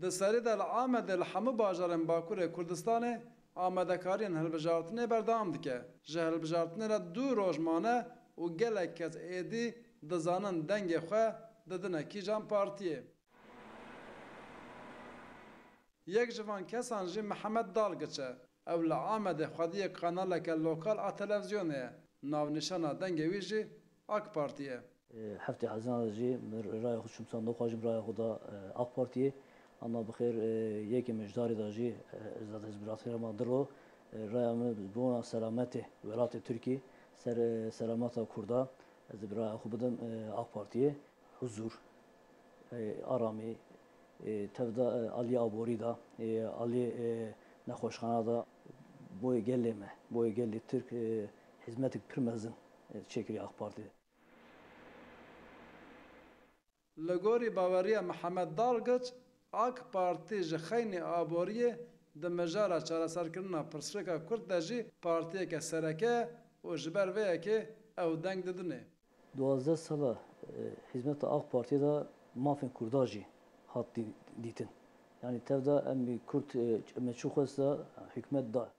Di serê de li Amedê li hemû bajarên Bakurê Kurdistanê amadekariyên hilbijartinê berdewam dike. Ji hilbijartinê re 2 rojmane û gelek kes êdî dizanin dengê xwe didine kîjan partiyê. Yek ji van kesan jî Mihemed Dalgiç e. Ew li Amedê xwediyê kanaleke lokal a televizyonê ye. Navnîşana dengê wî jî AK Parti ye. Heftê Hezîran jî raya xwe çûmsan doxwajim raya xwe da AK Partiye. Ama bixêr yekê mijdarê da jî Zat Hizbî Diro raya min bona selametê welatê Tirkiye ser selameta Kurda ez bi raya xwe bidim AK Partiye huzur aramî tevda aliyê aborî da aliyê nexweşxana da boyê gelê me boyê gelê Tirk hizmetek pir mezin çêkiriye AK Partiye. Li gorî baweriya Mihemed Dalgiç, AK Parti ji xeynê aboriyê di mijara çareserkirina pirsgirêka Kurd de jî partiyeke sereke û ji ber vê yekê ew deng didinê. 12 sala hizmeta AK Partiye da mafên Kurda jî hat dîtin. Yani tevda em Kurd meçû xwesta hikûmet da.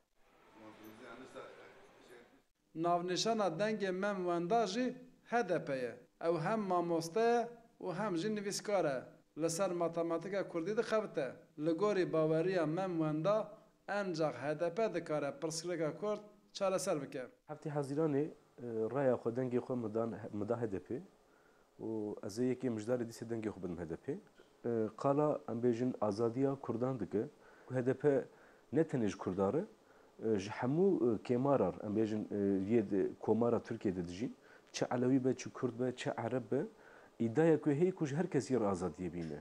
Navnîşana dengê Mem Wenda jî HDP ye. Ew hem mamoste ye û hem jî nivîskar e. Li ser matematîka Kurdî dixebite. Li gorî baweriya Mem Wenda encaq HDP dikare pirsgirêka Kurd çareser bike. Heftê Hezîranê raya xwe dengê xwe mida HDP û ez ê yekê mijdarê dîsê dengê xwe bidim HDP. Qala em bêjin azadiya Kurdan dike. HDP ne tenê ji Kurdan re ji hemû kêmarar em bêjin yê komara Tirkiyeyê dijîn çi Elewî be çi Kurd be çi Ereb be îdaya ku heye ku ji her kesî re azadiyê bîne.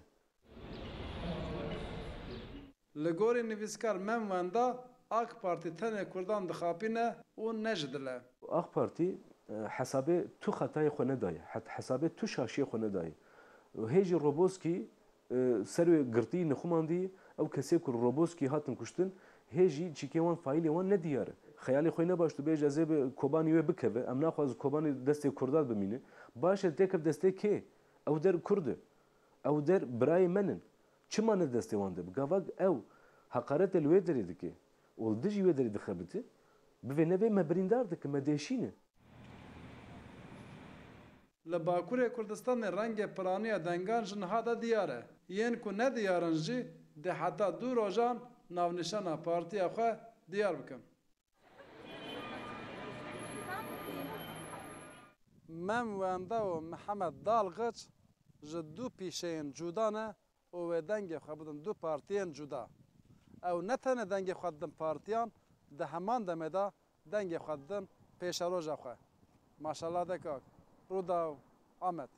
Li gorî nivîskar Mem Wenda AK Parti tenê Kurdan dixapîne û ne ji dile. AK Parti hesabê tu xetayê xwe nedaye, hesabê tu şaşiyê xwe nedaye. Hê jî Roboskî ser wê girtî nixumandî ew kesê ku Roboskî hatin kuştin hê jî çîkê wan faîlê wan nediyar e. Xeyalê xwe nebaş tu bêj ez ê bi Kobanî wê bikeve em naxwaz Kobanî destê Kurdan bimîne. Baş e têkeve destê kê? Ew der Kurd e. Ew der birayê min in. Çima ne destê wan de? Gavak ew heqaretê li wê derê dike. û dijî wê derê dixebite bi vê nevê me birîndar dike me deşîne. Li Bakurê Kurdistanê rengê piraniya dengan ji niha de diyar e. Yên ku ne diyarin jî dê heta 2 rojan navnîşana partiya xwe diyar bikin. Mem Wenda û Mihemed Dalgiç ji 2 pîşeyên cuda ne û wê dengê xwe bidin 2 partiyên cuda. Ew ne tenê dengê xwe didin partiyan, di heman demê de dengê xwe didin pêşeroja xwe. Maşallah dekak. Rûdaw Amed.